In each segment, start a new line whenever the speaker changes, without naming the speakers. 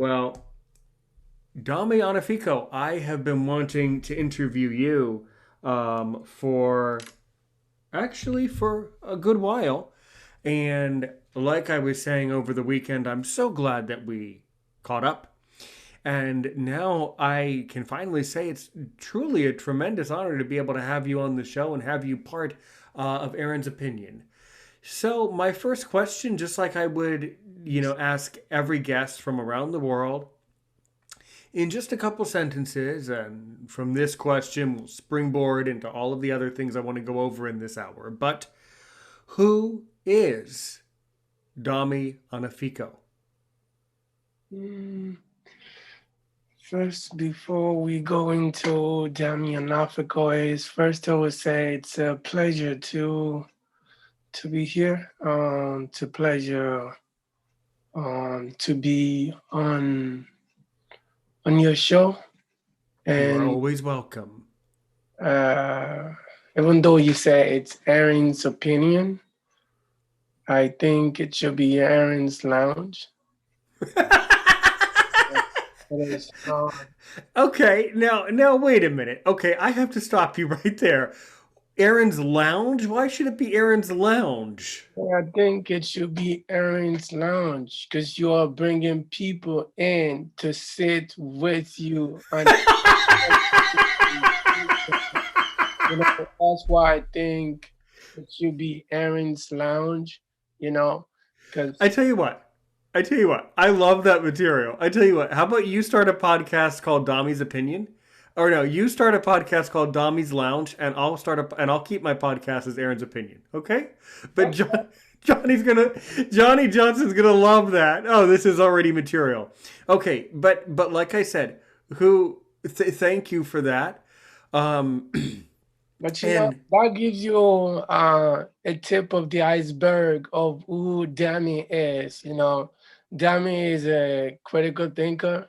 Well, Dami Onofico, I have been wanting to interview you for for a good while. And like I was saying over the weekend, I'm so glad that we caught up. And now I can finally say it's truly a tremendous honor to be able to have you on the show and have you part of Aaron's opinion. So, my first question, just like I would, ask every guest from around the world, in just a couple sentences, and from this question, we'll springboard into all of the other things I want to go over in this hour. But who is Dami Onofico?
Mm, First, before we go into Dami Onofico, is first I would say it's a pleasure to be here. To pleasure to be on your show,
You are
and
always welcome.
uh, even though you say it's Aaron's opinion, I think it should be Aaron's lounge. It is,
Okay, now wait a minute. Okay, I have to stop you right there. Aaron's Lounge? Why should it be Aaron's Lounge?
I think it should be Aaron's Lounge because you are bringing people in to sit with you. And that's why I think it should be Aaron's Lounge,
I
because
tell you what. I tell you what. I love that material. I tell you what. How about you start a podcast called Domi's Opinion? Or no, you start a podcast called Domi's Lounge, and I'll keep my podcast as Aaron's Opinion. Okay? But Johnny Johnson's gonna love that. Oh, this is already material. Okay, but like I said, thank you for that. Um,
but
and
that gives you a tip of the iceberg of who Dami is. Dami is a critical thinker.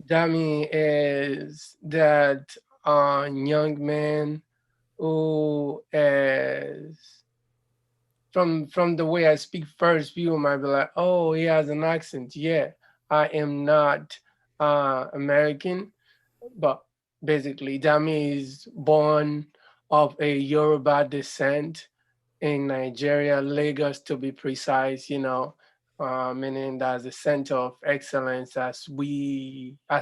Dami is that young man who is from the way I speak first, people might be like, "Oh, he has an accent." Yeah, I am not American, but basically, Dami is born of a Yoruba descent in Nigeria, Lagos to be precise. Meaning that's the center of excellence as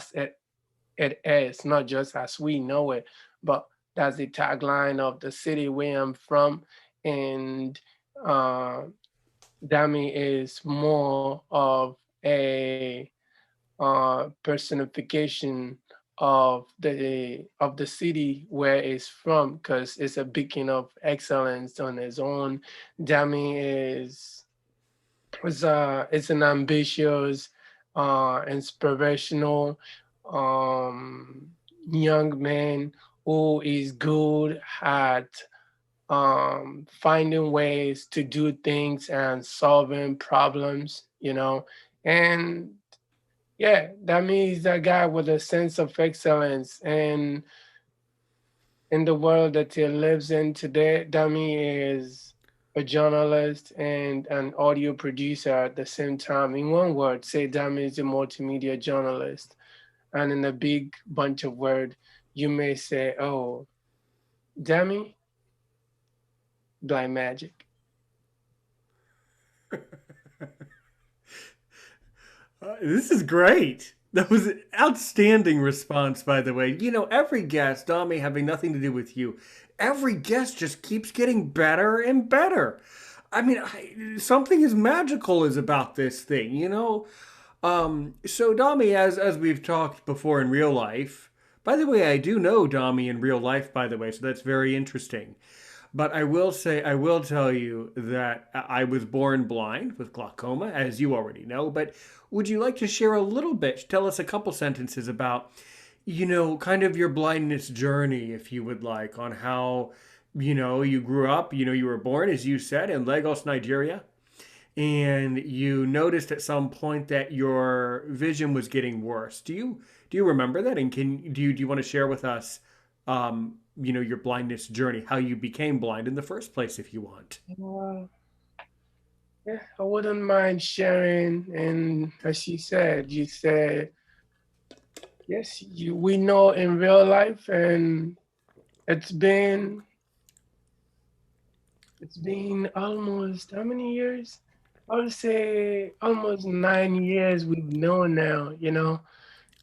it is, not just as we know it, but that's the tagline of the city where I'm from. And uh, Dami is more of a personification of the city where it's from because it's a beacon of excellence on its own. Dami is an ambitious, inspirational young man who is good at finding ways to do things and solving problems, and yeah, that means that guy with a sense of excellence. And in the world that he lives in today, Dami is a journalist and an audio producer at the same time. In one word, say Dami is a multimedia journalist. And in a big bunch of words, you may say, oh, Dami, blind magic.
this is great. That was an outstanding response, by the way. Every guest, Dami, having nothing to do with you, every guest just keeps getting better and better. I mean, something as magical as about this thing. So Dami, as we've talked before in real life, by the way, I do know Dami in real life, by the way, so that's very interesting. But I will tell you that I was born blind with glaucoma, as you already know. But would you like to share a little bit, tell us a couple sentences about, kind of your blindness journey, if you would like, on how, you grew up, you were born, as you said, in Lagos, Nigeria, and you noticed at some point that your vision was getting worse. Do you remember that? And do you want to share with us, your blindness journey, how you became blind in the first place, if you want?
Uh, Yeah, I wouldn't mind sharing. And as you said, yes, we know in real life, and it's been it's been almost how many years? I would say almost 9 years we've known now.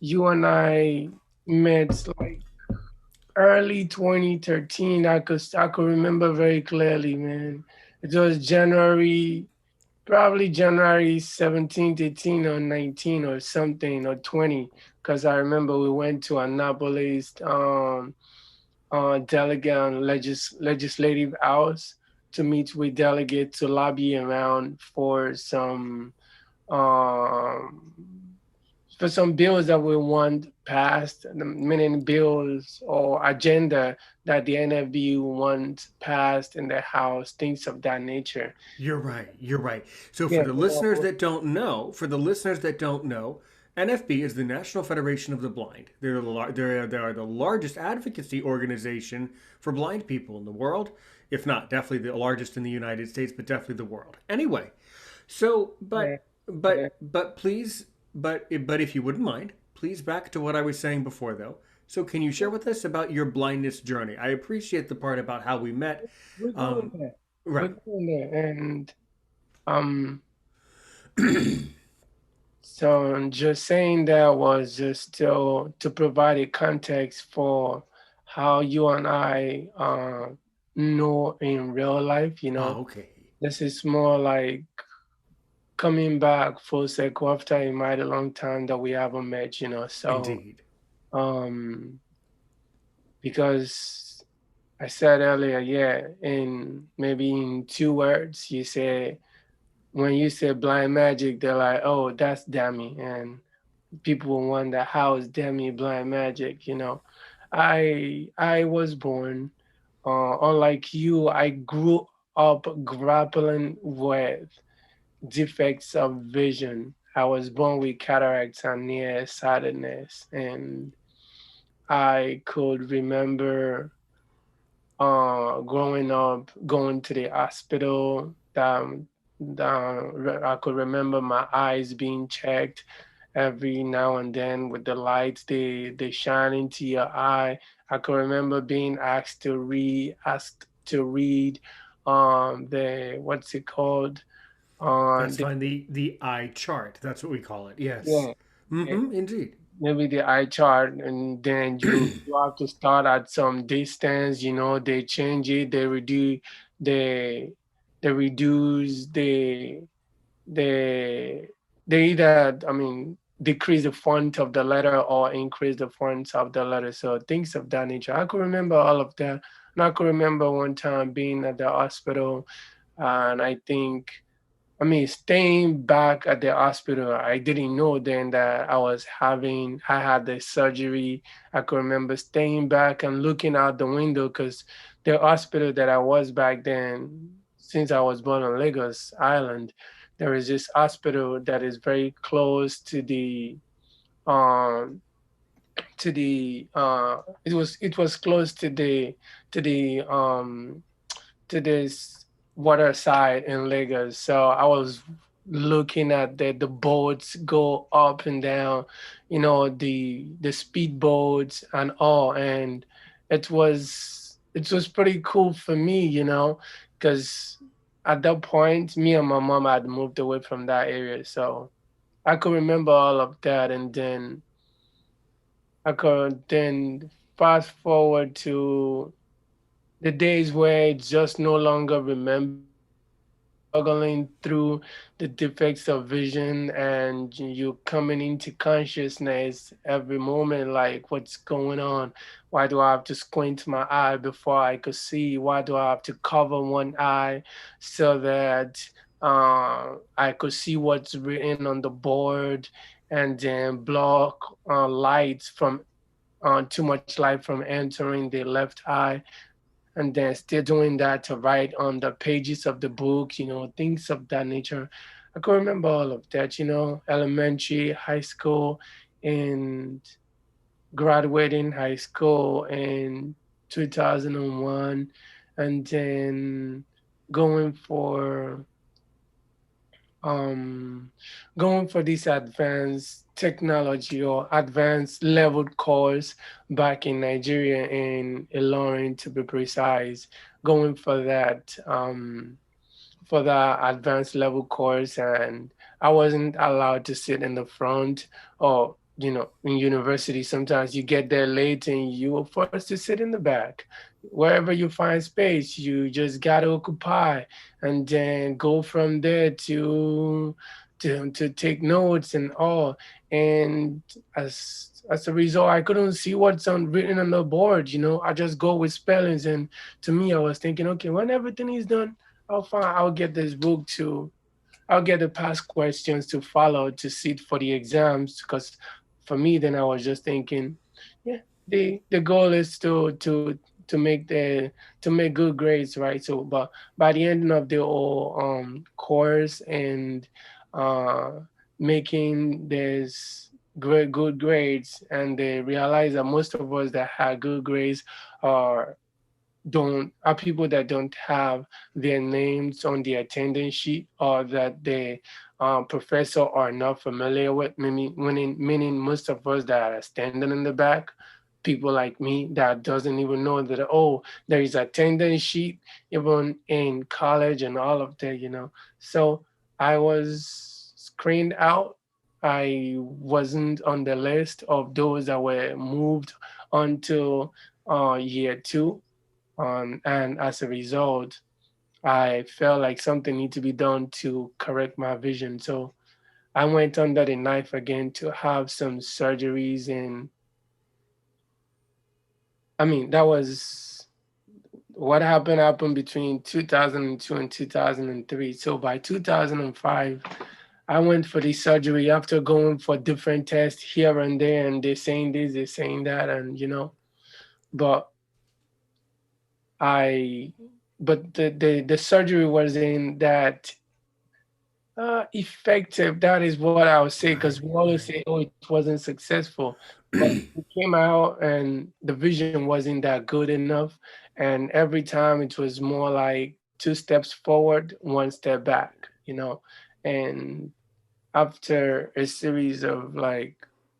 You and I met like early 2013. I could remember very clearly, man. It was January, probably January 17th, 18 or 19 or something or 20, because I remember we went to Annapolis delegate and legislative house to meet with delegates to lobby around um, for some bills that we want passed, meaning bills or agenda that the NFB wants passed in the House, things of that nature.
You're right. You're right. So
Yeah, you know,
for the listeners that don't know, NFB is the National Federation of the Blind. They are the largest advocacy organization for blind people in the world, if not definitely the largest in the United States, but definitely the world. Anyway, so
yeah, yeah.
but please, but if you wouldn't mind, please back to what I was saying before though. So can you share with us about your blindness journey? I appreciate the part about how we met.
We're going
Um,
there. We're
right.
going there, and um, so just saying that was just to provide a context for how you and I know in real life.
Oh, okay.
This is more like coming back full circle after a mighty long time that we haven't met. So
Indeed.
um, because I said earlier, yeah, in maybe in 2 words, when you say blind magic, they're like, oh, that's Dami. And people will wonder, how is Dami blind magic? I was born, unlike you, I grew up grappling with defects of vision. I was born with cataracts and nearsightedness, and I could remember growing up, going to the hospital. I could remember my eyes being checked every now and then with the lights they shine into your eye. I could remember being asked to read the what's it called
That's
the
fine. The eye chart. That's what we call it. Yes.
yeah, yeah,
Mm-hmm. Indeed.
maybe the eye chart, and then you have to start at some distance. They change it, they they reduce they they either, I mean, decrease the font of the letter or increase the font of the letter, so things of that nature. I could remember all of that. And I could remember one time being at the hospital, and staying back at the hospital, I didn't know then that I had the surgery. I could remember staying back and looking out the window because the hospital that I was back then, since I was born on Lagos Island, there is this hospital that is very close um, it was close to the to this water side in Lagos. So I was looking at the boats go up and down, the speed boats and all, and it was pretty cool for me, because at that point, me and my mom had moved away from that area, so I could remember all of that, and then I could then fast forward to the days where it's just no longer remembering, struggling through the defects of vision, and you coming into consciousness every moment, like what's going on? Why do I have to squint my eye before I could see? Why do I have to cover one eye so that I could see what's written on the board, and then block lights from too much light from entering the left eye, and then still doing that to write on the pages of the book, things of that nature. I can remember all of that, elementary, high school, and graduating high school in 2001, and then going for um, going for this advanced technology or advanced level course back in Nigeria, in Ilorin to be precise, going for the advanced level course, and I wasn't allowed to sit in the front. Or in university sometimes you get there late and you are forced to sit in the back. Wherever you find space, you just gotta occupy, and then go from there to take notes and all. And as a result, I couldn't see what's on written on the board. I just go with spellings. And to me, I was thinking, okay, when everything is done, I'll get this book to I'll get the past questions to follow to sit for the exams. Because for me, then I was just thinking, yeah, the goal is to make good grades, right? So, but by the end of the whole course, and uh, making this great good grades, and they realize that most of us that had good grades are don't are people that don't have their names on the attendance sheet, or that the professor are not familiar with. Meaning most of us that are standing in the back, people like me that doesn't even know that, oh, there is attendance sheet even in college and all of that. So I was screened out. I wasn't on the list of those that were moved onto year two, and as a result, I felt like something need to be done to correct my vision. So I went under the knife again to have some surgeries. And I mean, that was what happened between 2002 and 2003. So by 2005, I went for the surgery after going for different tests here and there, and they're saying this, they're saying that, and but I, but the surgery wasn't that effective. That is what I would say, because we always say, "Oh, it wasn't successful," but it came out, and the vision wasn't that good enough. And every time it was more like two steps forward, one step back. And after a series of like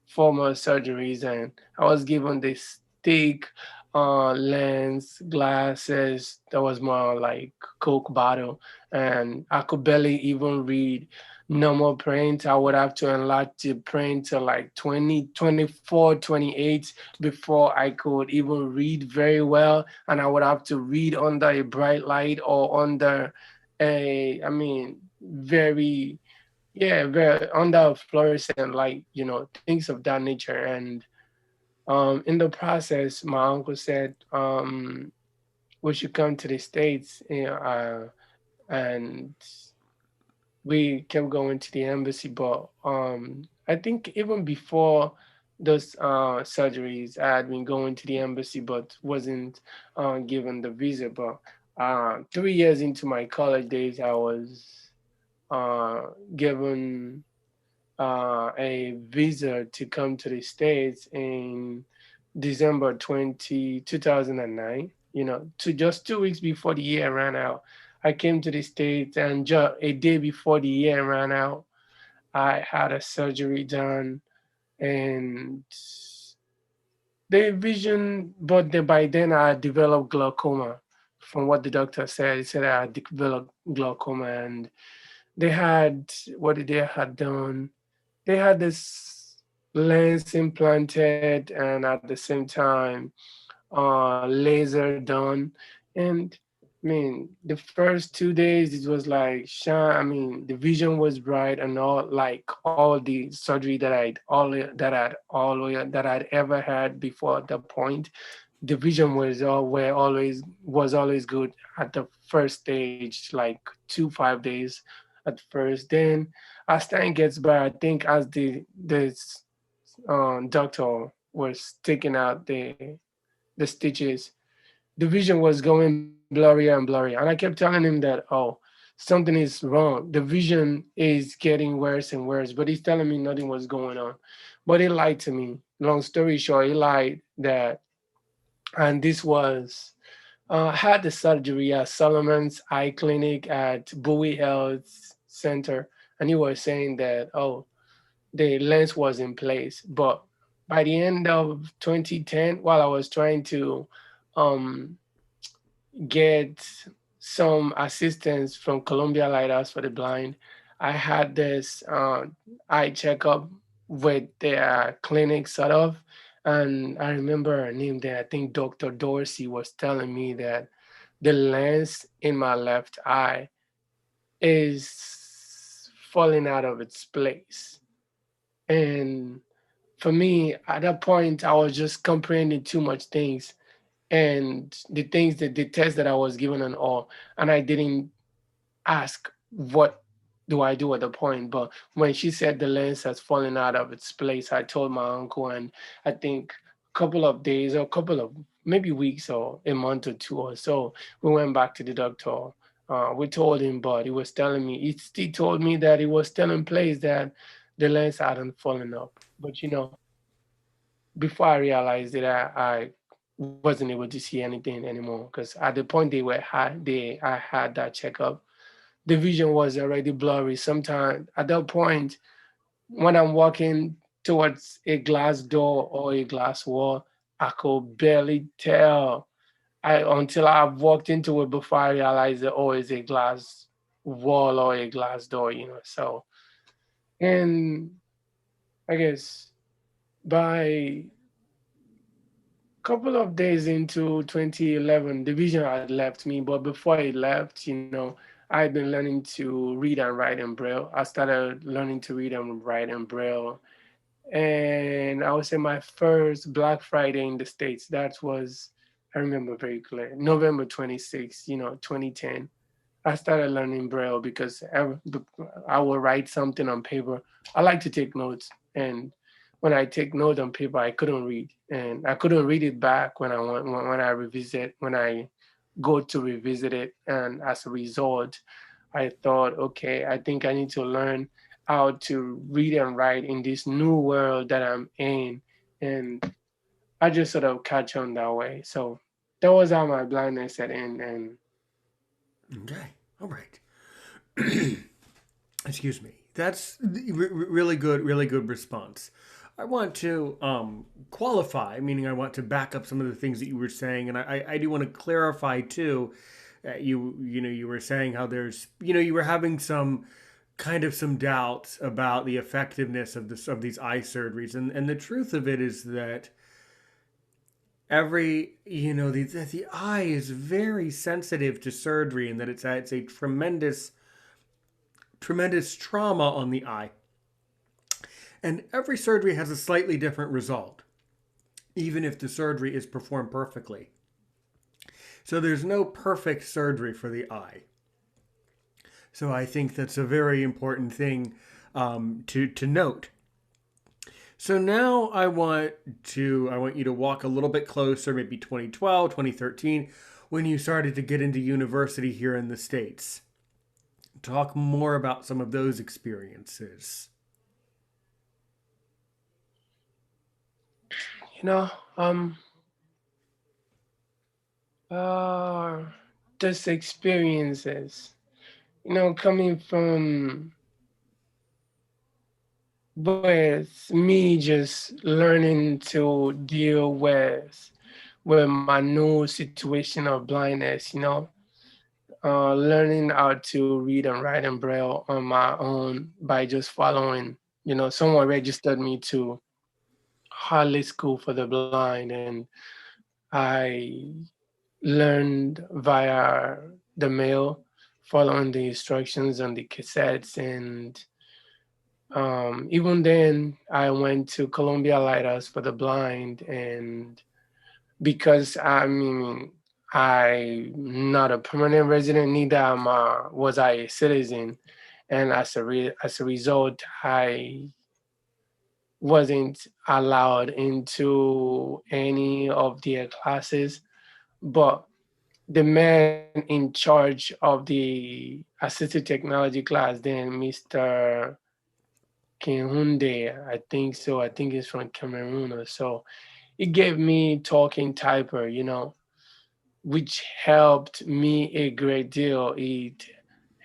formal surgeries, and I was given this thick lens glasses that was more like Coke bottle, and I could barely even read normal print. I would have to enlarge the print to like 20, 24, 28 before I could even read very well. And I would have to read under a bright light, or under I mean, very, yeah, very under fluorescent light, things of that nature. And in the process, my uncle said, we should come to the States, and we kept going to the embassy. But I think even before those surgeries, I had been going to the embassy, but wasn't given the visa. But 3 years into my college days, I was uh, given a visa to come to the States in December 2009. To just 2 weeks before the year ran out. I came to the States, and just a day before the year ran out, I had a surgery done. And the vision, but by then I developed glaucoma. From what the doctor said, he said I had developed glaucoma. And they had, what did they had done? They had this lens implanted, and at the same time laser done. And I mean, the first 2 days it was like shine. I mean, the vision was bright, and all the surgery that I'd ever had before the point. The vision was always good at the first stage, like 5 days at first. Then as time gets by, I think as the doctor was taking out the stitches, the vision was going blurrier and blurrier. And I kept telling him that, oh, something is wrong. The vision is getting worse and worse. But he's telling me nothing was going on. But he lied to me. Long story short, he lied that, and this was had the surgery at Solomon's Eye Clinic at Bowie Health Center. and he was saying that, oh, the lens was in place. But by the end of 2010, while I was trying to um, get some assistance from Columbia Lighthouse for the Blind, I had this eye checkup with their clinic sort of. And I remember her name there. I think Dr. Dorsey was telling me that the lens in my left eye is falling out of its place. And for me, at that point, I was just comprehending too much things, and the things that the test that I was given and all, and I didn't ask what do I do at the point. But when she said the lens has fallen out of its place, I told my uncle, and I think a couple of days or a couple of maybe weeks or a month or two or so, we went back to the doctor. We told him, but he was telling me, he told me that it was still in place, that the lens hadn't fallen up. But before I realized it, I wasn't able to see anything anymore, because at the point I had that checkup, the vision was already blurry. Sometimes at that point, when I'm walking towards a glass door or a glass wall, I could barely tell. Until I've walked into it before I realize that, oh, it's a glass wall or a glass door. So, and I guess by couple of days into 2011, the vision had left me. But before it left, I had been learning to read and write in Braille. I started learning to read and write in Braille. And I would say my first Black Friday in the States, that was, I remember very clear, November 26th, 2010. I started learning Braille because I will write something on paper. I like to take notes, and when I take notes on paper, I couldn't read, and I couldn't read it back when I go to revisit it, and as a result, I thought, okay, I think I need to learn how to read and write in this new world that I'm in, and I just sort of catch on that way. So that was how my blindness set in, and
Okay. All right. Excuse me. That's really good response. I want to qualify, meaning I want to back up some of the things that you were saying, and I do want to clarify too. You were saying how there's you were having some doubts about the effectiveness of these eye surgeries, and the truth of it is that the eye is very sensitive to surgery, and that it's a tremendous trauma on the eye. And every surgery has a slightly different result, even if the surgery is performed perfectly. So there's no perfect surgery for the eye. So I think that's a very important thing to note. So now I want you to walk a little bit closer, maybe 2012, 2013, when you started to get into university here in the States. Talk more about some of those experiences.
you know, um, uh, just experiences. Coming from with me just learning to deal with my new situation of blindness. Learning how to read and write in Braille on my own by just following. Someone registered me to Harley School for the Blind, and I learned via the mail, following the instructions on the cassettes. And even then, I went to Columbia Lighthouse for the Blind, and because I'm not a permanent resident, neither was I a citizen, and as a result, I wasn't allowed into any of their classes. But the man in charge of the assistive technology class, then Mr. Kinhunde, I think so. I think he's from Cameroon or so. He gave me talking typer, which helped me a great deal. It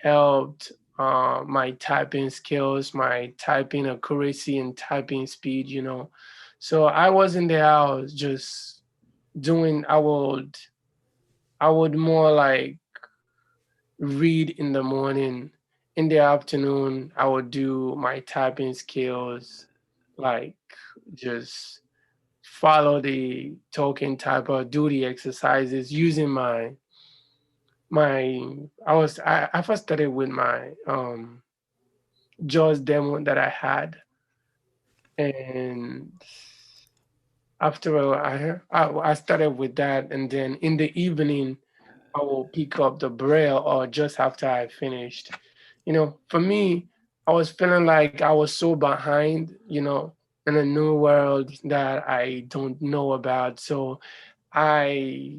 helped my typing skills, my typing accuracy and typing speed, you know. So I was in the house just doing I would more like read in the morning. In the afternoon, I would do my typing skills, like just follow the talking type or do the exercises using my I first started with my JAWS demo that I had, and after a while, I started with that, and then in the evening I will pick up the braille or just after I finished. You know, for me, I was feeling like I was so behind, you know, in a new world that I don't know about. So I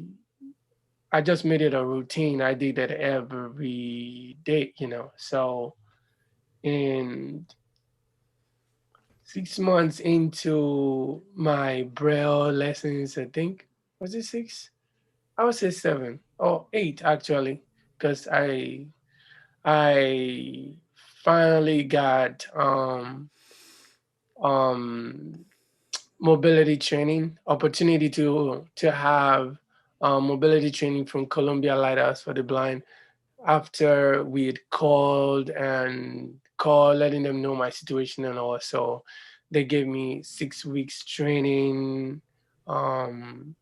I just made it a routine. I did that every day, you know. So in 6 months into my braille lessons, I think, was it six? I would say seven or eight actually, because I finally got um mobility training opportunity to have mobility training from Columbia Lighthouse for the Blind after we had called letting them know my situation and all. So they gave me 6 weeks training. um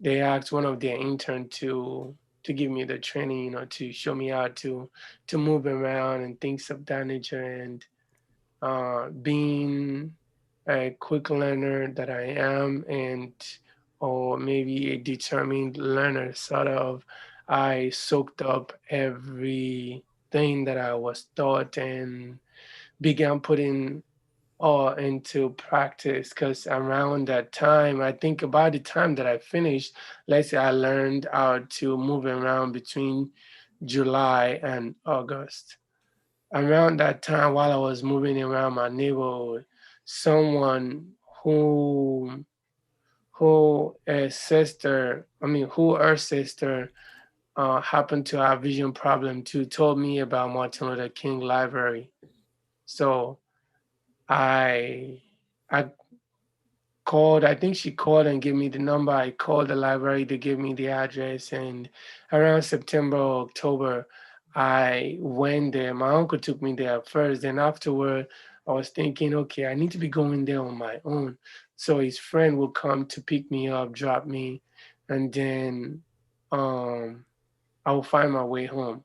they asked one of their intern to give me the training, you know, to show me how to move around and things of that nature. And being a quick learner that I am, and or maybe a determined learner, sort of, I soaked up everything that I was taught and began putting all into practice. Because around that time, I think about the time that I finished, let's say I learned how to move around between July and August. Around that time, while I was moving around my neighborhood, someone who a sister, I mean, who her sister happened to have vision problem too, told me about Martin Luther King Library. So I I called, I think she called and gave me the number. I called the library, they gave me the address, and around September or October, I went there. My uncle took me there first, then afterward, I was thinking, okay, I need to be going there on my own. So his friend will come to pick me up, drop me, and then um, I will find my way home.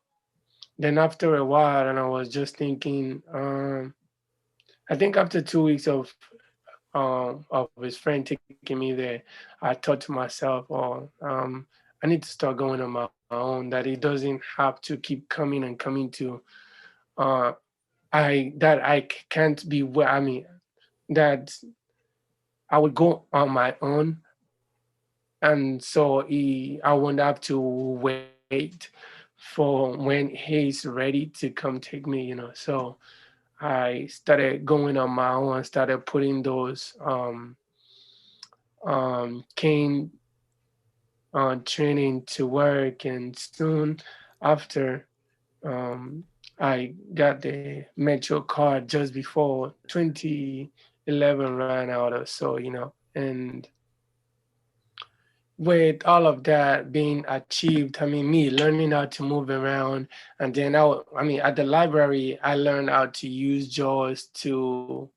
Then after a while, and I was just thinking, I think after 2 weeks of his friend taking me there, I thought to myself, oh, I need to start going on my own, that it doesn't have to keep coming and coming to, uh, that I can't be where, I mean, that I would go on my own. And so I won't have to wait for when he's ready to come take me, you know. So I started going on my own, started putting those cane training to work, and soon after, um, I got the Metro card just before 2011 ran out or so, you know. And with all of that being achieved, I mean, me learning how to move around, and then I mean, at the library, I learned how to use JAWS to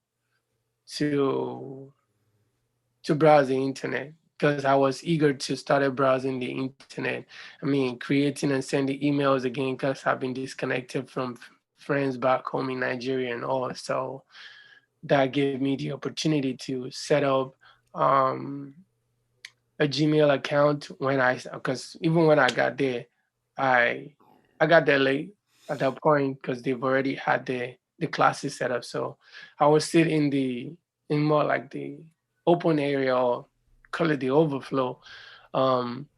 to browse the internet, because I was eager to start browsing the internet. I mean, creating and sending emails again, because I've been disconnected from friends back home in Nigeria and all. So that gave me the opportunity to set up um, a Gmail account when because even when I got there, I I got there late at that point because they've already had the classes set up. So I would sit in more like the open area, or call it the overflow,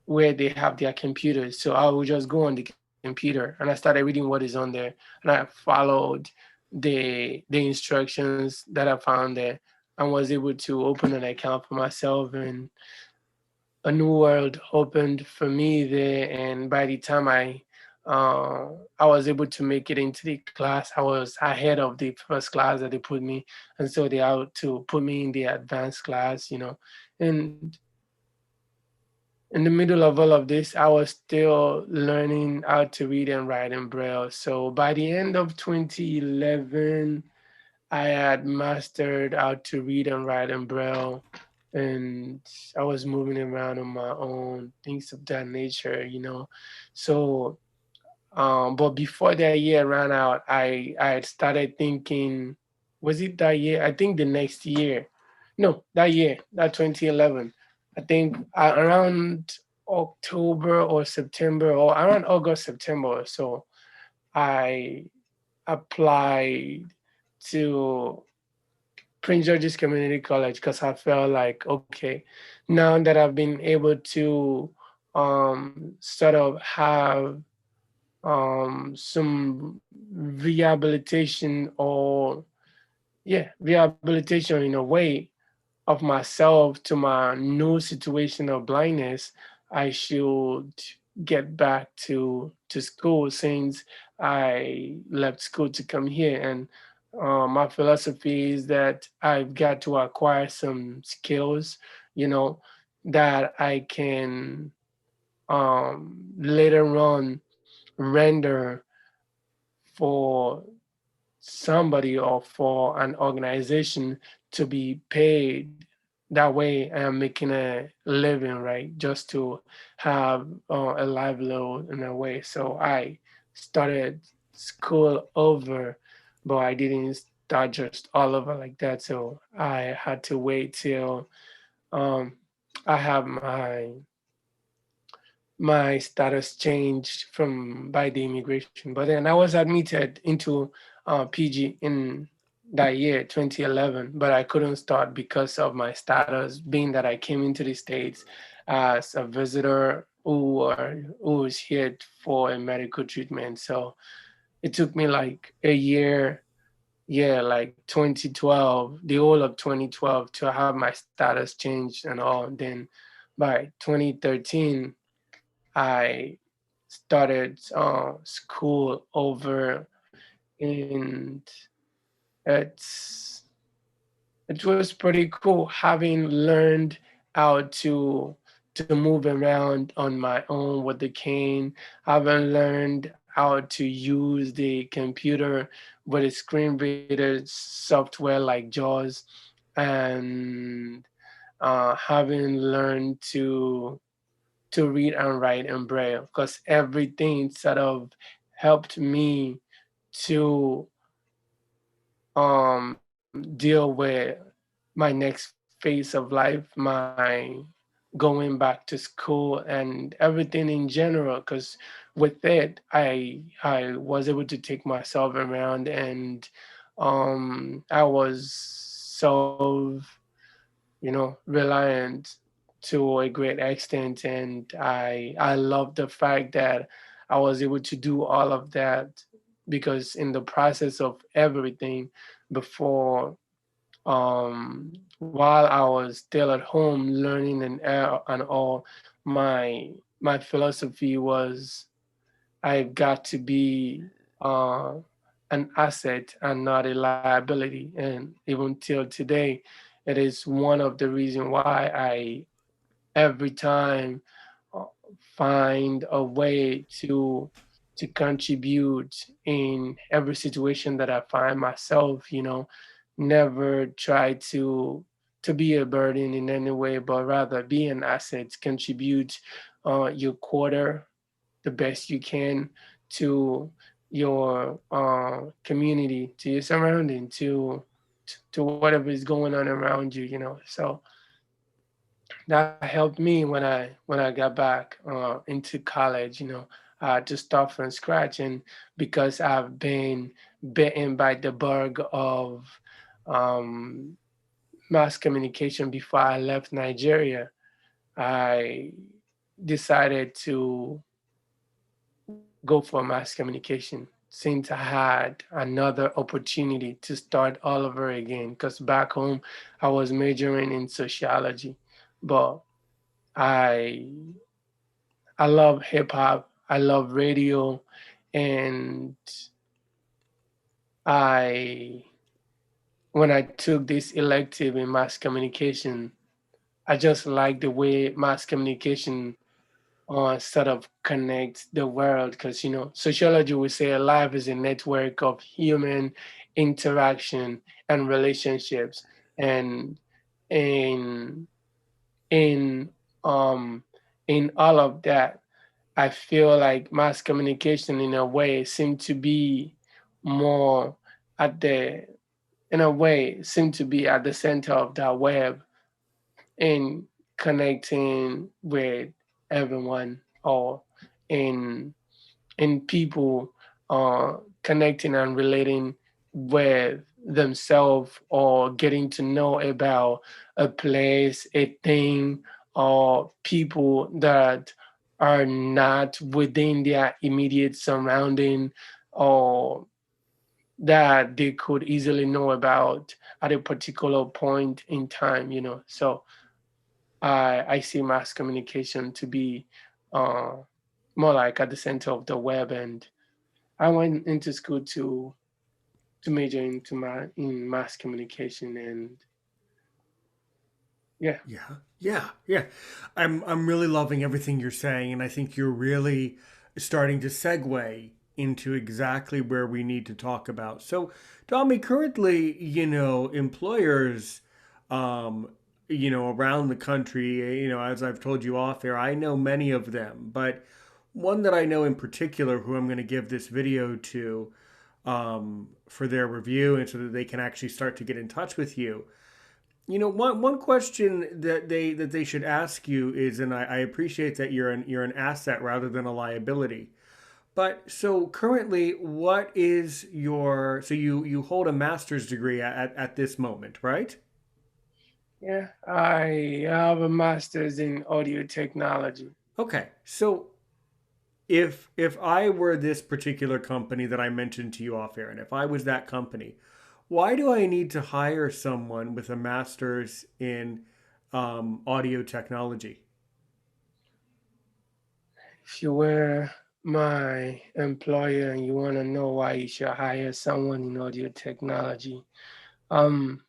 where they have their computers. So I would just go on the computer and I started reading what is on there, and I followed the instructions that I found there, and was able to open an account for myself. And a new world opened for me there. And by the time I I was able to make it into the class. I was ahead of the first class that they put me, and so they had to put me in the advanced class, And in the middle of all of this, I was still learning how to read and write in Braille. So by the end of 2011, I had mastered how to read and write in Braille, and I was moving around on my own, things of that nature. So, but before that year ran out, I had started thinking, was it that year? I think the next year, no, that year, that 2011. I think around October or September, or around August, September or so, I applied to Prince George's Community College because I felt like, okay, now that I've been able to sort of have some rehabilitation, or yeah, rehabilitation in a way of myself to my new situation of blindness, I should get back to school since I left school to come here. And my philosophy is that I've got to acquire some skills, you know, that I can later on render for somebody or for an organization to be paid. That way I am making a living, right? Just to have a livelihood in a way. So I started school over, but I didn't start just all over like that. So I had to wait till um, I have my status changed from by the immigration. But then I was admitted into PG in that year, 2011, but I couldn't start because of my status, being that I came into the States as a visitor who was here for a medical treatment. So it took me like a year, yeah, like 2012, the whole of 2012 to have my status changed and all. Then by 2013, I started school over, and it's it was pretty cool having learned how to move around on my own with the cane, having learned how to use the computer with a screen reader software like JAWS, and having learned to read and write in Braille, because everything sort of helped me to deal with my next phase of life, my going back to school and everything in general. Because with it, I was able to take myself around, and I was so reliant to a great extent, and I love the fact that I was able to do all of that, because in the process of everything before, while I was still at home learning and all, my philosophy was I've got to be uh, an asset and not a liability. And even till today, it is one of the reasons why I every time uh, find a way to contribute in every situation that I find myself. Never try to be a burden in any way, but rather be an asset, contribute your quarter the best you can to your community, to your surrounding, to whatever is going on around you. So that helped me when I got back into college, to start from scratch. And because I've been bitten by the bug of um, mass communication before I left Nigeria, I decided to go for mass communication since I had another opportunity to start all over again. Because back home, I was majoring in sociology, but I I love hip hop. I love radio, and I when I took this elective in mass communication, I just like the way mass communication sort of connects the world, because sociology would say life is a network of human interaction and relationships, and in in um in all of that, I feel like mass communication in a way seem to be more at the in a way seem to be at the center of that web, in connecting with everyone, or in people connecting and relating with themselves, or getting to know about a place, a thing, or people that are not within their immediate surrounding, or that they could easily know about at a particular point in time. So I see mass communication to be uh, more like at the center of the web, and I went into school to major in mass communication, and yeah.
Yeah, yeah, yeah. I'm really loving everything you're saying, and I think you're really starting to segue into exactly where we need to talk about. So, Tommy, currently, employers, um, around the country, as I've told you off air, I know many of them, but one that I know in particular, who I'm going to give this video to, for their review, and so that they can actually start to get in touch with you. One question that they should ask you is, and I appreciate that you're an asset rather than a liability. But so currently, what is your so you hold a master's degree at this moment, right?
Yeah, I have a master's in audio technology.
Okay, so if I were this particular company that I mentioned to you off air, and if I was that company, why do I need to hire someone with a master's in audio technology?
If you were my employer and you want to know why you should hire someone in audio technology, um,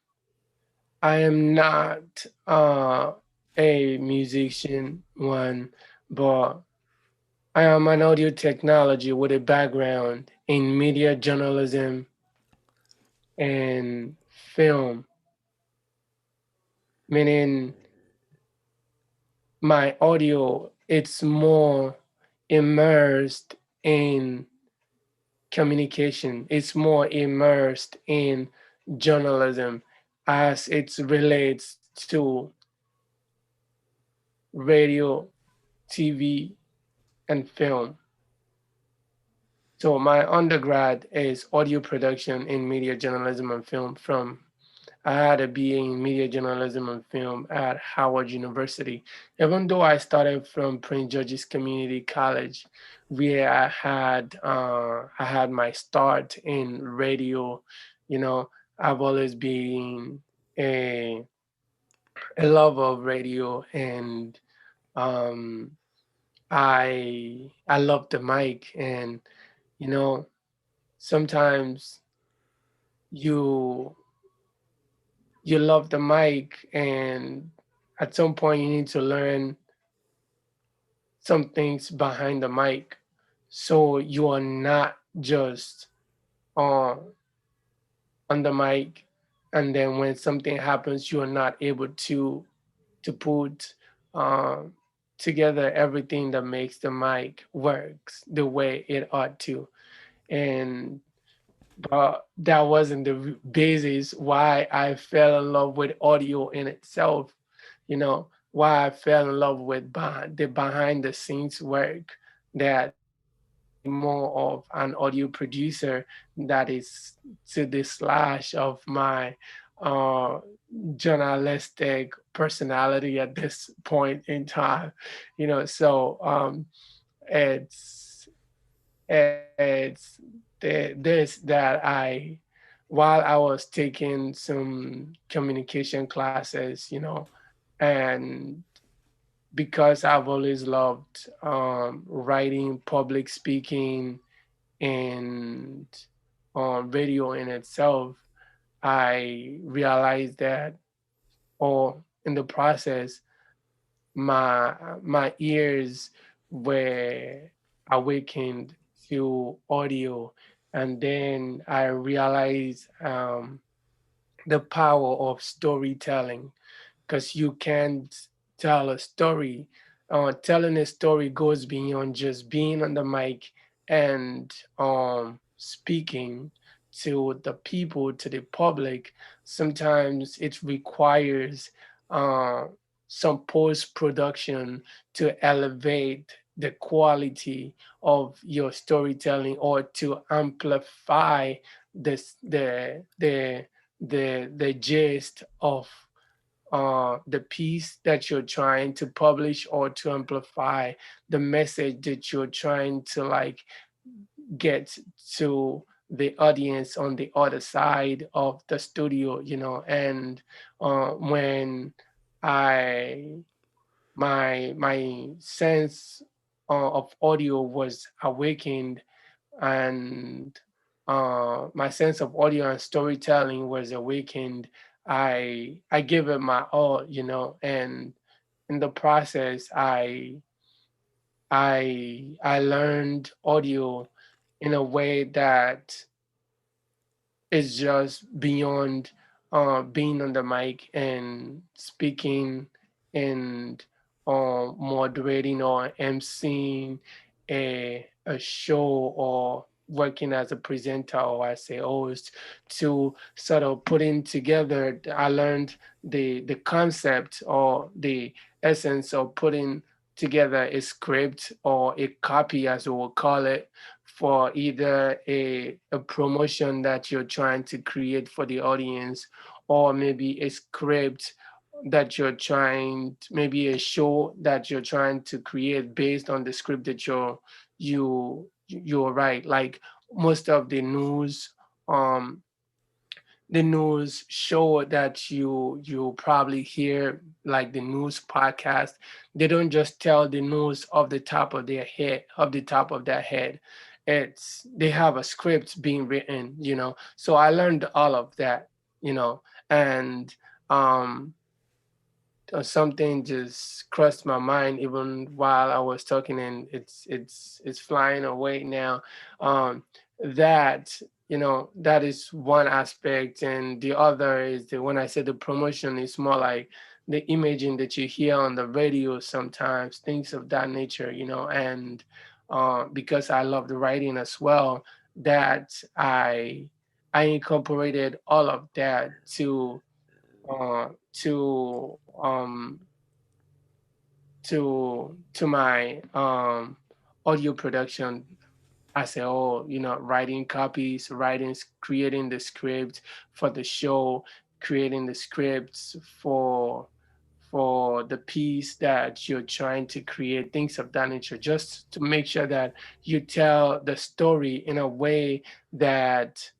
I am not a musician, one, but I am an audio technology with a background in media journalism and film, meaning my audio, it's more immersed in communication. It's more immersed in journalism as it relates to radio, TV, and film. So my undergrad is audio production in media journalism and film. From I had a BA in media journalism and film at Howard University. Even though I started from Prince George's Community College, where I had my start in radio. you know, I've always been a a lover of radio, and um, I love the mic, and you know sometimes you you love the mic, and at some point you need to learn some things behind the mic, so you are not just on on the mic, and then when something happens you are not able to put um, together everything that makes the mic works the way it ought to. And but that wasn't the basis why I fell in love with audio in itself. Why I fell in love with behind the scenes work, that made me more of an audio producer, that is to the slash of my uh, journalistic personality at this point in time. So it's it's this that while I was taking some communication classes, and because I've always loved writing, public speaking, and radio in itself, I realized that, or in the process, my ears were awakened to audio, and then I realized the power of storytelling, because you can't tell a story. Telling a story goes beyond just being on the mic and speaking to the people, to the public. Sometimes it requires uh, some post production to elevate the quality of your storytelling, or to amplify this the gist of the piece that you're trying to publish, or to amplify the message that you're trying to like get to the audience on the other side of the studio, and when I my sense of audio was awakened, and my sense of audio and storytelling was awakened, I give it my all, and in the process, I learned audio in a way that is just beyond being on the mic and speaking and moderating or emceeing a show, or working as a presenter or as a host, to sort of putting together. I learned the concept, or the essence of putting together a script, or a copy, as we will call it, for either a promotion that you're trying to create for the audience, or maybe a script that you're trying, maybe a show that you're trying to create based on the script that you're right. Like most of um the news show that you probably hear, like the news podcast, they don't just tell the news off the top of their head, it's, they have a script being written, so I learned all of that, and um something just crossed my mind even while I was talking, and it's flying away now. Um, that that is one aspect, and the other is that when I say the promotion, is more like the imaging that you hear on the radio sometimes, things of that nature, and because I love the writing as well, that I incorporated all of that to to my audio production as a whole, writing copies, creating the script for the show, creating the scripts for the piece that you're trying to create, things of that nature, just to make sure that you tell the story in a way that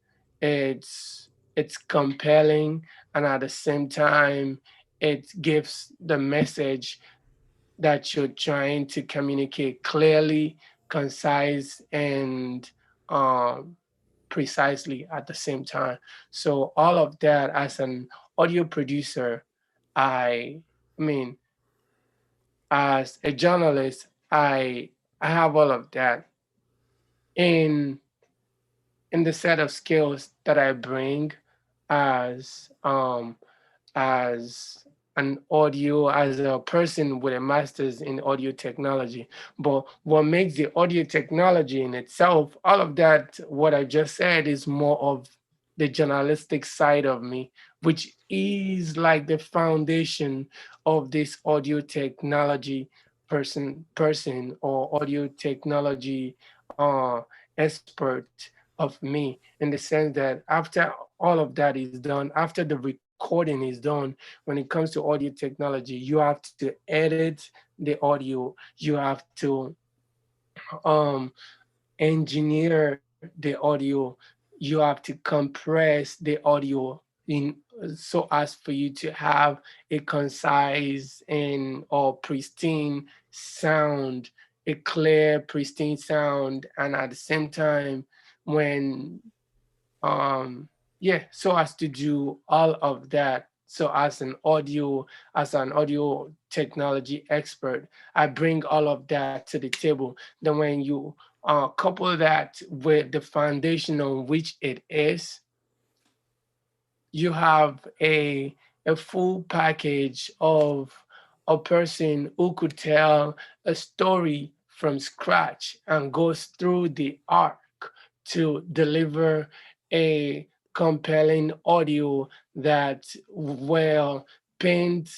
it's compelling, and at the same time it gives the message that you're trying to communicate clearly, concise, and um, precisely at the same time. So all of that, as an audio producer, I, I mean, as a journalist, I have all of that in in the set of skills that I bring as as an audio, as a person with a master's in audio technology. But what makes the audio technology in itself, all of that, what I just said, is more of the journalistic side of me, which is like the foundation of this audio technology person or audio technology expert of me, in the sense that after all of that is done, after the recording is done, when it comes to audio technology, you have to edit the audio, you have to um, engineer the audio, you have to compress the audio so as for you to have a concise and or pristine sound, a clear, pristine sound, and at the same time, when um yeah, so as to do all of that. So as an audio technology expert, I bring all of that to the table. Then when you couple that with the foundation on which it is, you have a full package of a person who could tell a story from scratch and goes through the arc to deliver a compelling audio that will paint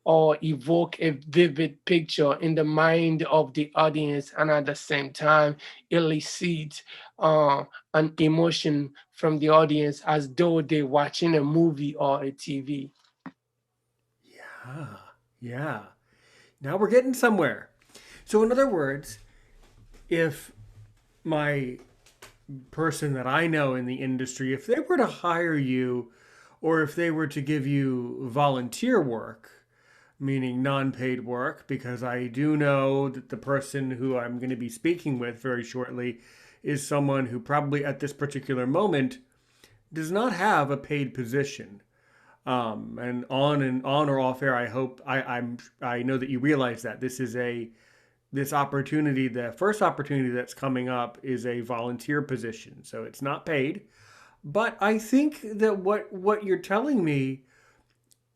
or evoke a vivid picture in the mind of the audience, and at the same time elicit uh, an emotion from the audience as though they're watching a movie or a TV.
Yeah. Yeah. Now we're getting somewhere. So, in other words, if my person that I know in the industry, if they were to hire you or if they were to give you volunteer work, meaning non paid work, because I do know that the person who I'm going to be speaking with very shortly is someone who probably at this particular moment does not have a paid position. And on or off air, I hope I know that you realize that this opportunity, the first opportunity that's coming up is a volunteer position. So it's not paid. But I think that what you're telling me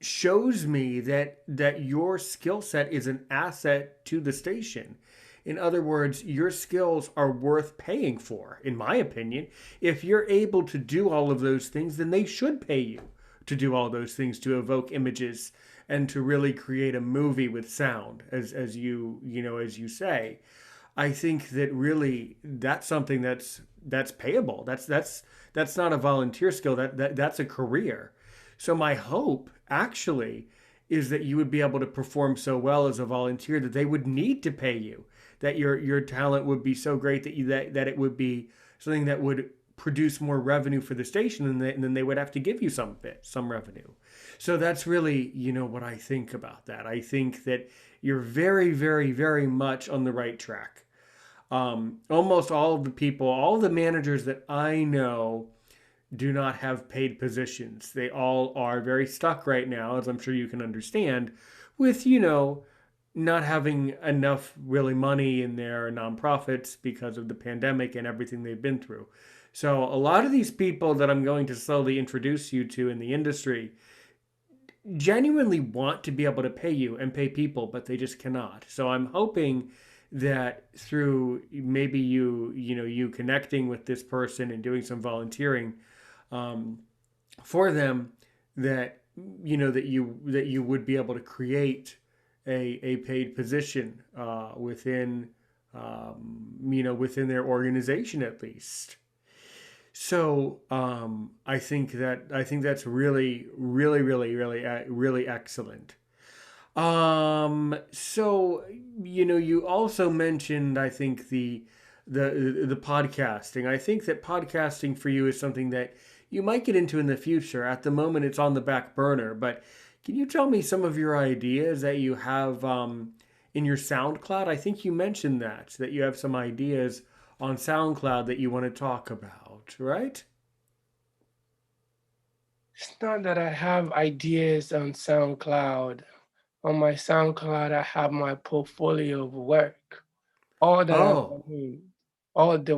shows me that your skill set is an asset to the station. In other words, your skills are worth paying for, in my opinion. If you're able to do all of those things, then they should pay you to do all those things, to evoke images and to really create a movie with sound, as as you say. I think that really that's something that's payable. That's not a volunteer skill. That's a career. So my hope actually is that you would be able to perform so well as a volunteer that they would need to pay you. That your talent would be so great that it would be something that would produce more revenue for the station, and then they would have to give you some revenue. So that's really what I think about that. I think that you're very, very, very much on the right track. Almost all of the people, all the managers that I know do not have paid positions. They all are very stuck right now, as I'm sure you can understand, with, not having enough really money in their nonprofits because of the pandemic and everything they've been through. So a lot of these people that I'm going to slowly introduce you to in the industry genuinely want to be able to pay you and pay people, but they just cannot. So I'm hoping that through maybe you connecting with this person and doing some volunteering um, for them, that that you would be able to create a paid position within within their organization at least. So I think that's really, really, really, really, really excellent. So you also mentioned, I think, the podcasting. I think that podcasting for you is something that you might get into in the future. At the moment, it's on the back burner. But can you tell me some of your ideas that you have in your SoundCloud? I think you mentioned that you have some ideas on SoundCloud that you want to talk about, right?
It's not that I have ideas on SoundCloud. On my SoundCloud, I have my portfolio of work. All that I
Oh,
mean, all that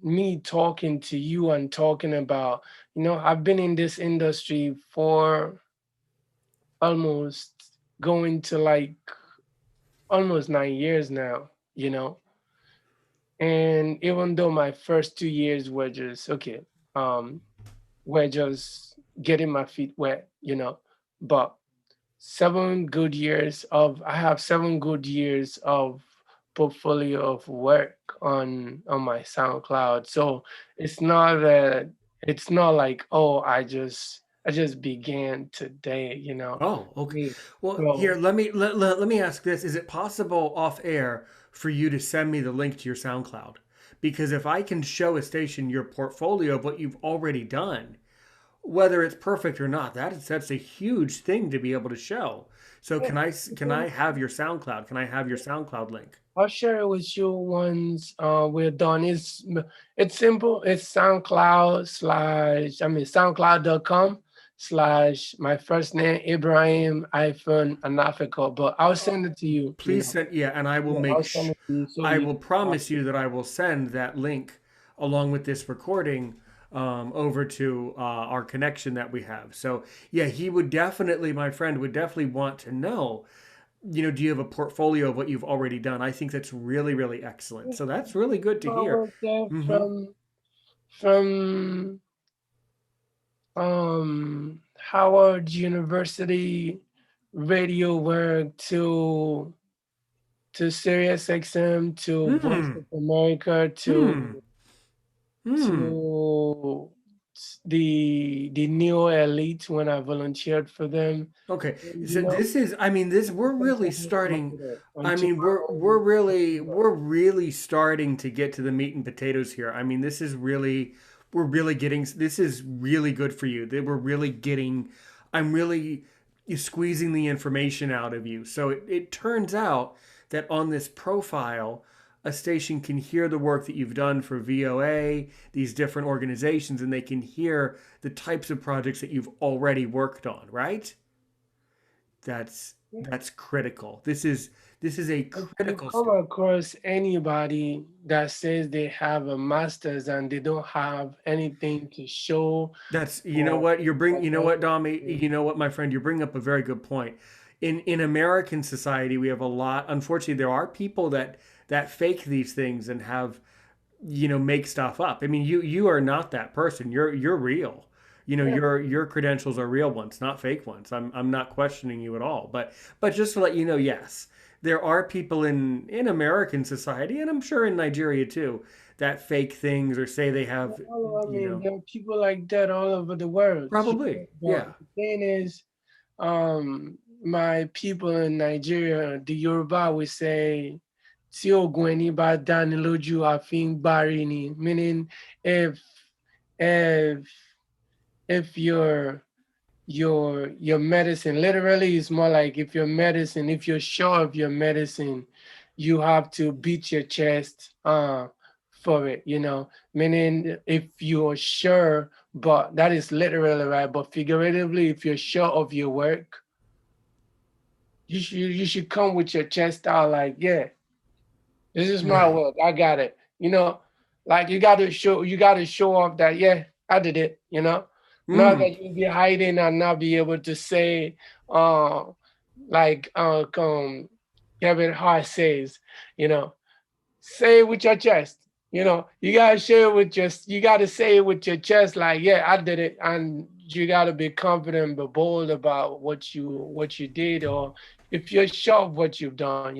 me talking to you and talking about, I've been in this industry for almost going to like almost 9 years now, And even though my first 2 years were just okay, um, were just getting my feet wet, but 7 good years of I have 7 good years of portfolio of work on my SoundCloud. So it's not that it's not like, oh, I just began today,
oh, okay.
Me.
Well, here,
So
let me ask this. Is it possible off air for you to send me the link to your SoundCloud? Because if I can show a station your portfolio of what you've already done, whether it's perfect or not, that's a huge thing to be able to show. So
Yeah.
can I have your SoundCloud? Can I have your SoundCloud link?
I'll share it with you once we're done. It's simple. It's SoundCloud slash SoundCloud.com/ my first name Ibrahim hyphen Anafico. But I'll send it to you. You
Please
know,
send, yeah, and I will
yeah, I'll send it to you so
I
you
will
can
promise
copy
you
it.
that I will send that link along with this recording over to our connection that we have. So yeah, he would definitely, my friend would definitely want to know, do you have a portfolio of what you've already done? I think that's really, really excellent. So that's really good to
I
hear.
work there
Hmm.
from Howard University radio work to Sirius XM to Voice
Hmm.
of America
Hmm. Hmm.
to the Neo Elite when I volunteered for them.
Okay.
And,
So this is, I mean, this we're really starting. I
until
mean,
my own.
we're really starting to get to the meat and potatoes here. I mean, this is really we're really getting this is really good for you. That we're really getting I'm really squeezing the information out of you. So it turns out that on this profile, a station can hear the work that you've done for VOA, these different organizations, and they can hear the types of projects that you've already worked on, right? That's critical. This is a
If you
critical
come
step.
across anybody that says they have a master's and they don't have anything to show
That's
for
you know what, Dami,
academic,
you know what, my friend, you bring up a very good point. In American society, we have a lot. Unfortunately, there are people that fake these things and have make stuff up. I mean, you are not that person. You're real.
yeah,
Your credentials are real ones, not fake ones. I'm not questioning you at all. But just to let you know, yes, there are people in American society, and I'm sure in Nigeria too, that fake things or say they have,
I mean, there are people like that all over the world.
probably,
But
yeah.
the thing is, my people in Nigeria, the Yoruba will say, "Tí ògùn ẹni bá dáni lójú, a fi ń gbárí ni," meaning if if if your medicine literally is more like if your medicine, if you're sure of your medicine, you have to beat your chest for it, meaning if you're sure, but that is literally right, but figuratively, if you're sure of your work, you should come with your chest out like, yeah, this is my
Right.
work. I got it. Like you got to show off that, yeah, I did it. Not
Mm.
that you be hiding and not be able to say, uh, like Kevin Hart says, you know, say it with your chest. You gotta share it with you gotta say it with your chest, like, yeah, I did it, and you gotta be confident but bold about what you did, or if you're sure of what you've done,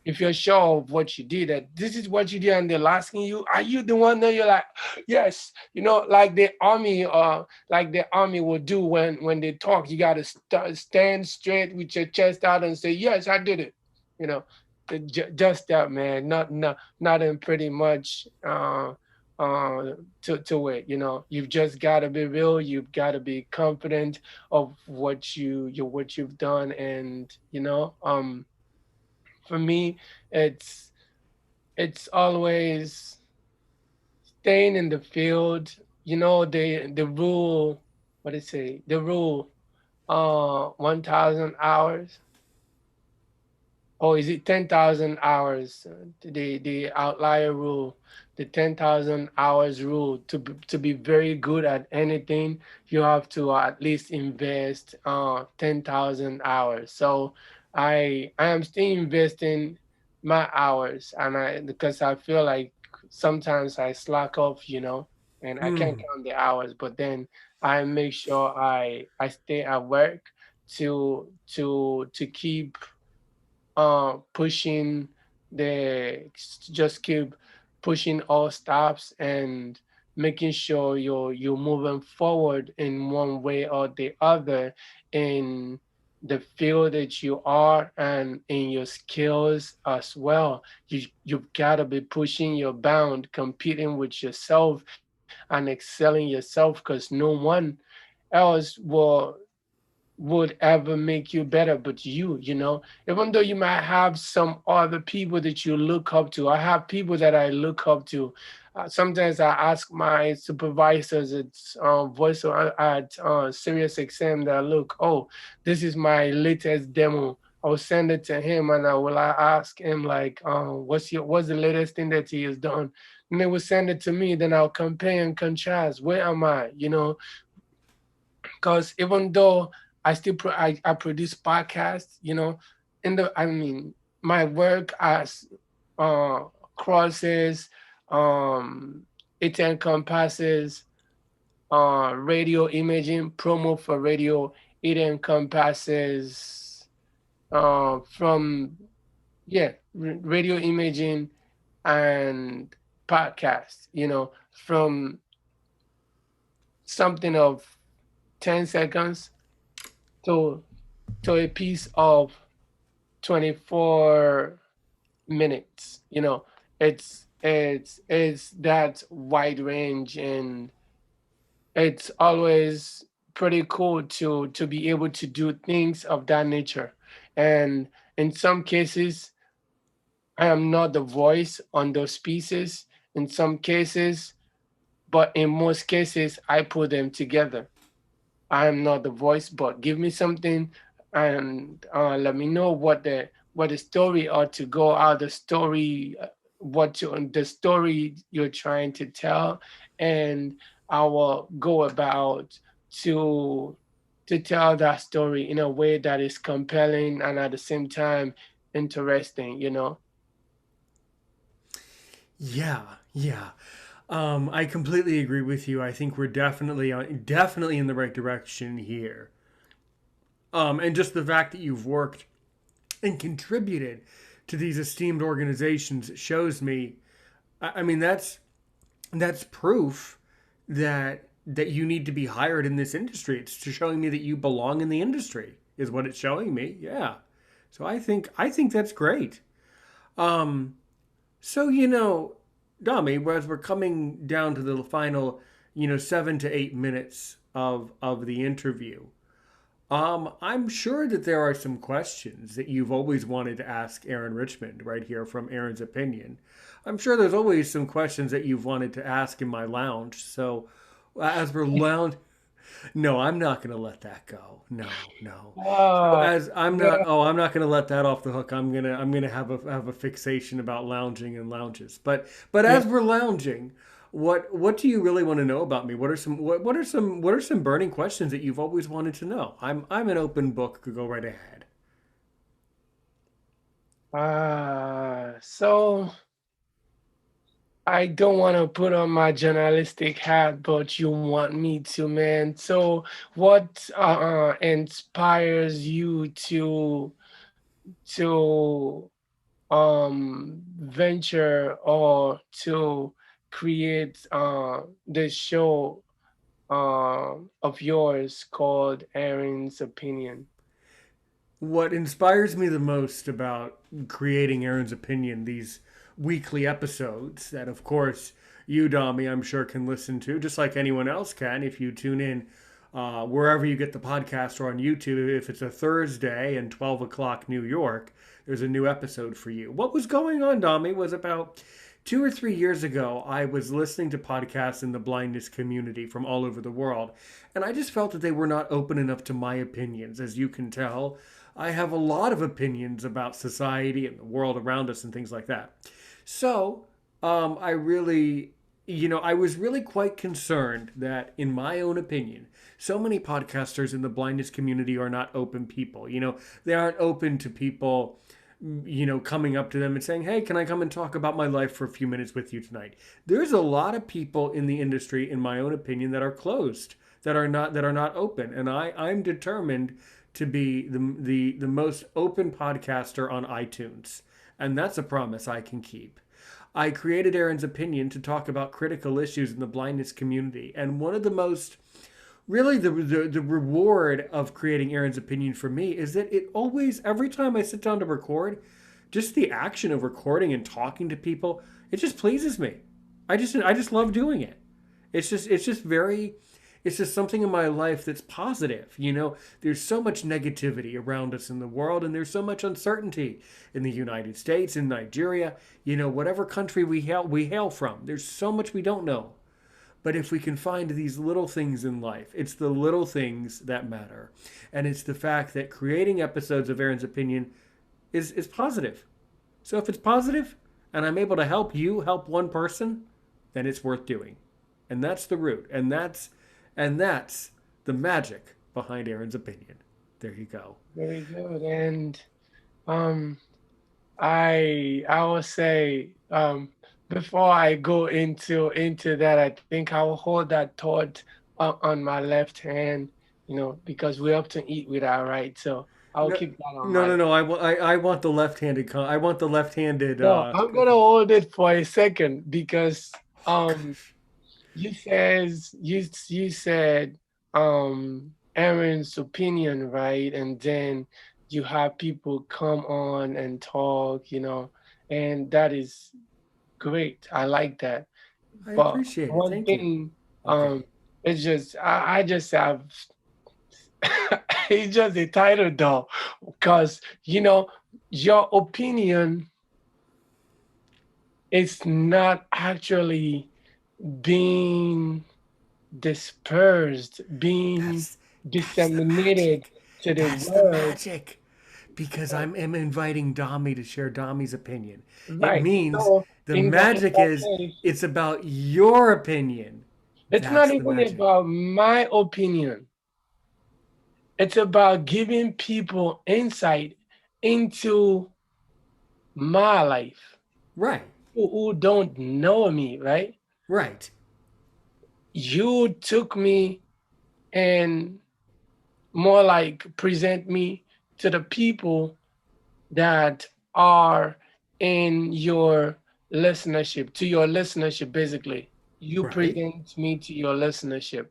if you're sure of what you did, that this is what you did, and they're asking you, are you the one? That you're like, yes, like the army will do when they talk. You got to stand straight with your chest out and say, yes, I did it. You know, just that, man. Not in pretty much to it. You've just got to be real. You've got to be confident of what you've done, and for me, it's it's always staying in the field. The rule, what did it say? The rule, 1,000 hours. Oh, is it 10,000 hours? The outlier rule, the 10,000 hours rule. To be very good at anything, you have to at least invest 10,000 hours. So I am still investing my hours, and because I feel like sometimes I slack off, and I can't
Mm.
count the hours, but then I make sure I stay at work to keep pushing just keep pushing all stops and making sure you're moving forward in one way or the other in the field that you are and in your skills as well. You've got to be pushing your bound, competing with yourself and excelling yourself, because no one else would ever make you better but you know, even though you might have some other people that you look up to. I have people that I look up to. Sometimes I ask my supervisors at voice at Sirius XM that, look, oh, this is my latest demo. I will send it to him and I ask him like, what's the latest thing that he has done, and they will send it to me. Then I'll compare and contrast. Where am I? You know, because even though I produce podcasts, you know, I mean, my work as uh crosses, um it encompasses radio imaging, promo for radio. It encompasses from radio imaging and podcast, you know, from something of 10 seconds to a piece of 24 minutes. You know, it's that wide range, and it's always pretty cool to be able to do things of that nature. And in some cases, I am not the voice on those pieces. In some cases, but in most cases, I put them together. I am not the voice, but give me something and let me know what the story ought to go, out the story, the story you're trying to tell, and I will go about to tell that story in a way that is compelling and at the same time interesting. You know.
Yeah, yeah. I completely agree with you. I think we're definitely in the right direction here. And just the fact that you've worked and contributed to these esteemed organizations shows me. I mean, that's proof that you need to be hired in this industry. It's showing me that you belong in the industry. Is what it's showing me. Yeah. So I think that's great. Um, So, Dami, as we're coming down to the final, 7 to 8 minutes of the interview, I'm sure that there are some questions that you've always wanted to ask Aaron Richmond right here from Aaron's Opinion. I'm sure there's always some questions that you've wanted to ask in my lounge. So, as we're lounge, no, I'm not going to let that go. No, no. So
Ah,
as I'm not,
yeah,
oh, I'm not going to let that off the hook. I'm gonna have a fixation about lounging and lounges. But
yeah.
as we're lounging, what do you really want to know about me? What are some burning questions that you've always wanted to know? I'm an open book. Go right ahead.
So I don't want to put on my journalistic hat, but you want me to, man. So, what inspires you to venture or to create this show of yours called Aaron's Opinion?
What inspires me the most about creating Aaron's Opinion, these weekly episodes that, of course, you, Dami, I'm sure can listen to, just like anyone else can if you tune in wherever you get the podcast or on YouTube. If it's a Thursday and 12 o'clock New York, there's a new episode for you. What was going on, Dami, was about 2 or 3 years ago, I was listening to podcasts in the blindness community from all over the world, and I just felt that they were not open enough to my opinions. As you can tell, I have a lot of opinions about society and the world around us and things like that. So, I really, I was really quite concerned that, in my own opinion, so many podcasters in the blindness community are not open people. They aren't open to people coming up to them and saying, "Hey, can I come and talk about my life for a few minutes with you tonight?" There's a lot of people in the industry, in my own opinion, that are closed, that are not open, and I'm determined to be the most open podcaster on iTunes, and that's a promise I can keep. I created Aaron's Opinion to talk about critical issues in the blindness community, and one of the most really the reward of creating Aaron's Opinion for me is that it always, every time I sit down to record, just the action of recording and talking to people, it just pleases me. I just love doing it. It's just very It's just something in my life that's positive. There's so much negativity around us in the world, and there's so much uncertainty in the United States, in Nigeria, whatever country we hail from. There's so much we don't know. But if we can find these little things in life, it's the little things that matter. And it's the fact that creating episodes of Aaron's Opinion is positive. So if it's positive and I'm able to help you help one person, then it's worth doing. And that's the root. And that's the magic behind Aaron's Opinion. There you go.
Very good. And um, I will say before I go into that, I think I will hold that thought on my left hand, because we often eat with our right. So I'll
No,
keep that on
no,
my.
no, no. I want the left-handed. I want the left-handed.
No, I'm gonna hold it for a second because you said Aaron's opinion, right? And then you have people come on and talk, and that is great. I like that.
I
But
appreciate it.
one
Thank you.
thing,
Okay.
it's just I just have it's just a title though, because your opinion is not actually being dispersed, being
That's the
disseminated
magic.
to the
That's the
world.
magic. Because I'm inviting Dami to share Dami's opinion. It
Right.
means
So
the
in
magic
that
is
case,
it's about your opinion.
it's not
That's the
even
magic.
about my opinion. It's about giving people insight into my life.
Right.
People who don't know me, right?
Right.
You took me and more like present me to the people that are in your listenership, to your listenership, basically. You
Right.
present me to your listenership.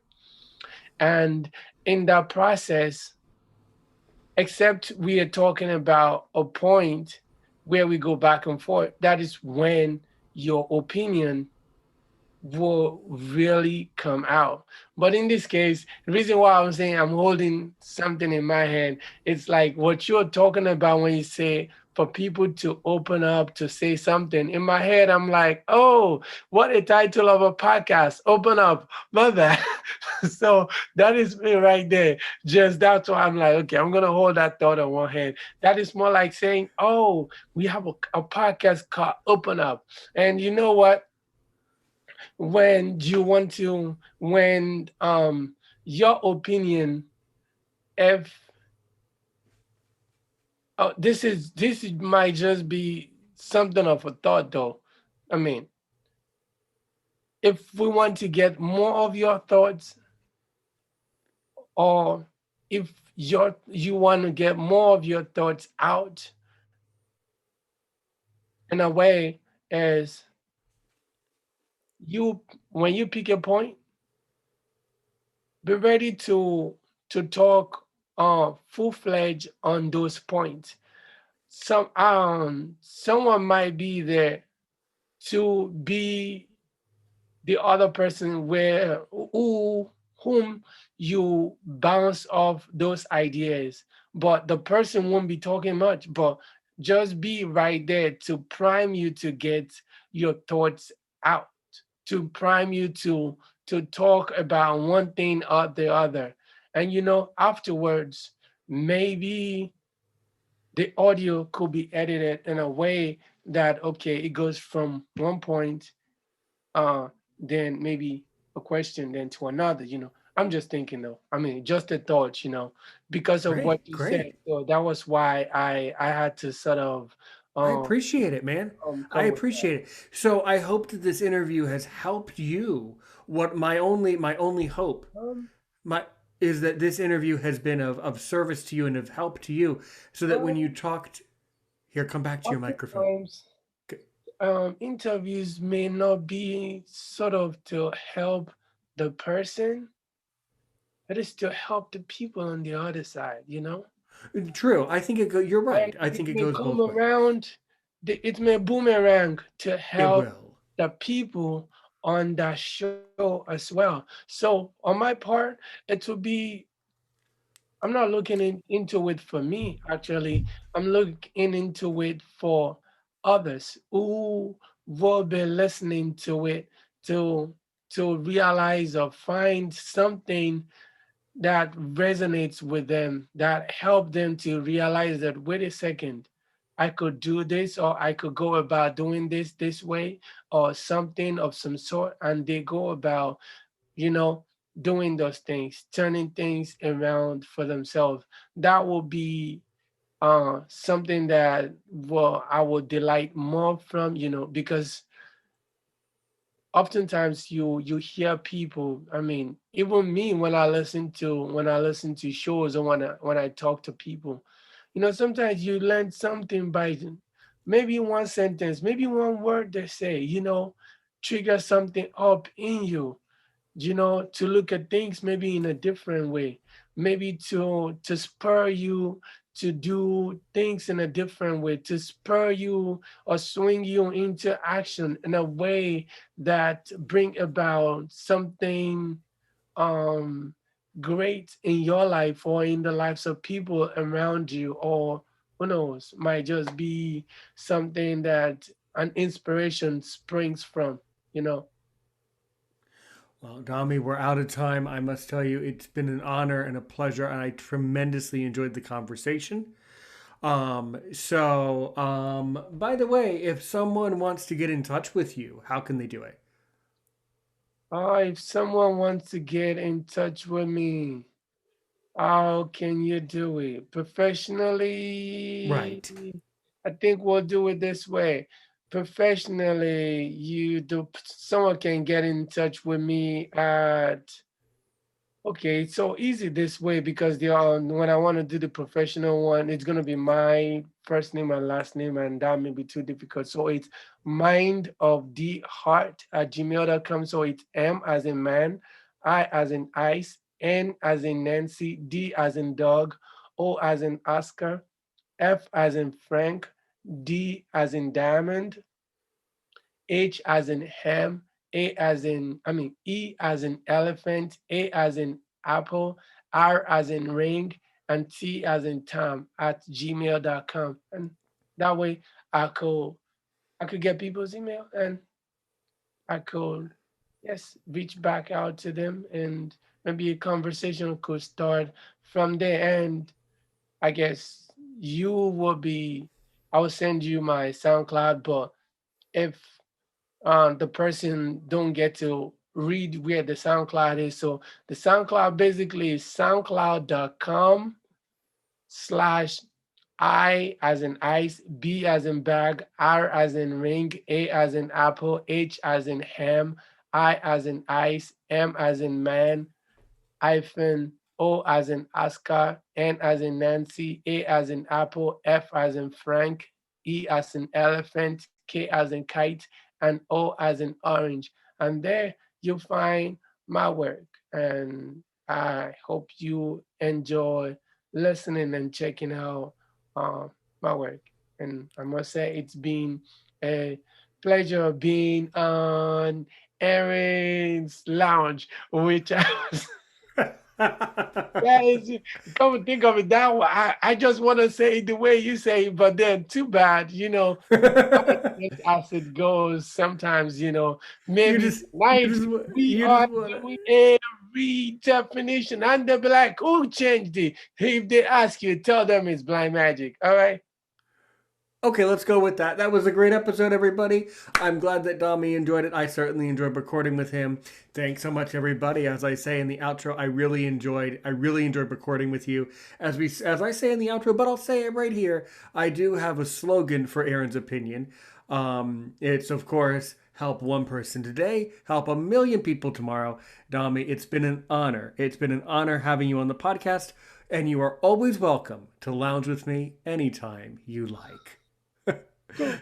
And in that process, except we are talking about a point where we go back and forth, that is when your opinion will really come out. But in this case, the reason why I'm saying I'm holding something in my hand, it's like what you're talking about when you say for people to open up to say something. In my head, I'm like, oh, what a title of a podcast. Open up. My bad. So that is me right there. Just that's why I'm like, okay, I'm gonna hold that thought on one hand. That is more like saying, oh, we have a podcast called Open Up. And you know what? When your opinion, if this might just be something of a thought though. I mean, if we want to get more of your thoughts, or if you want to get more of your thoughts out in a way, as you when you pick a point, be ready to talk full-fledged on those points. Someone might be there to be the other person whom you bounce off those ideas, but the person won't be talking much, but just be right there to prime you to get your thoughts out, to prime you to talk about one thing or the other. And afterwards, maybe the audio could be edited in a way that, okay, it goes from one point, then maybe a question, then to another. I'm just thinking though. I mean, just a thought, because of what
Great.
you said.
Great.
So that was why I had to sort of
I
um
appreciate it, man. I
come with that.
appreciate it. So I hope that this interview has helped you. What my only hope
Um,
my is that this interview has been of service to you and of help to you, so that when you
um,
talked here, come back to your microphone.
oftentimes, interviews may not be sort of to help the person, it is to help the people on the other side.
True. I think you're
And
right. I
it
think it
may
goes
come
both ways.
around, it may boomerang to
It
help
will.
the people on that show as well. So on my part, it will be, I'm not looking into it for me, actually. I'm looking into it for others who will be listening to it to realize or find something that resonates with them, that help them to realize that, wait a second, I could do this, or I could go about doing this way, or something of some sort, and they go about, you know, doing those things, turning things around for themselves. That will be something that will I will delight more from, because oftentimes you hear people, I mean, even me, when I listen to shows, or when I talk to people, sometimes you learn something by maybe one sentence, maybe one word they say, trigger something up in you, to look at things maybe in a different way, maybe to spur you to do things in a different way, to spur you or swing you into action in a way that bring about something um great in your life, or in the lives of people around you, or who knows, might just be something that an inspiration springs from, you know.
Well, Dami, we're out of time. I must tell you, it's been an honor and a pleasure, and I tremendously enjoyed the conversation. By the way, if someone wants to get in touch with you, how can they do it?
If someone wants to get in touch with me, how can you do it? Professionally,
Right.
I think we'll do it this way. Professionally, someone can get in touch with me at, okay, it's so easy this way, because when I want to do the professional one, it's gonna be my first name and last name, and that may be too difficult. So it's mind of the heart at gmail.com. So it's M as in man, I as in ice, N as in Nancy, D as in dog, O as in Oscar, F as in Frank, D as in diamond, H as in ham, E as in elephant, A as in apple, R as in ring, and T as in Tom at gmail.com. And that way I could I could get people's email, and I could, yes, reach back out to them, and maybe a conversation could start from there. And I guess you will be I will send you my SoundCloud, but if the person don't get to read where the SoundCloud is. So the SoundCloud basically is soundcloud.com/, I as in ice, B as in bag, R as in ring, A as in apple, H as in ham, I as in ice, M as in man, hyphen, O as in Oscar, N as in Nancy, A as in Apple, F as in Frank, E as in elephant, K as in kite, and O as in orange. And there you'll find my work. And I hope you enjoy listening and checking out uh, my work. And I must say, it's been a pleasure being on Aaron's Lounge, which I was. Yeah, come and think of it that way. I just want to say it the way you say it, but then too bad, just as it goes, sometimes, maybe
You
tonight
just
we
you
are
just want
doing every definition, and they'll be like, who changed it? If they ask you, tell them it's blind magic. All right.
Okay, let's go with that. That was a great episode, everybody. I'm glad that Dami enjoyed it. I certainly enjoyed recording with him. Thanks so much, everybody. As I say in the outro, I really enjoyed recording with you. As I say in the outro, but I'll say it right here. I do have a slogan for Aaron's opinion. It's of course help one person today, help a million people tomorrow. Dami, it's been an honor. It's been an honor having you on the podcast, and you are always welcome to lounge with me anytime you like.
Cool.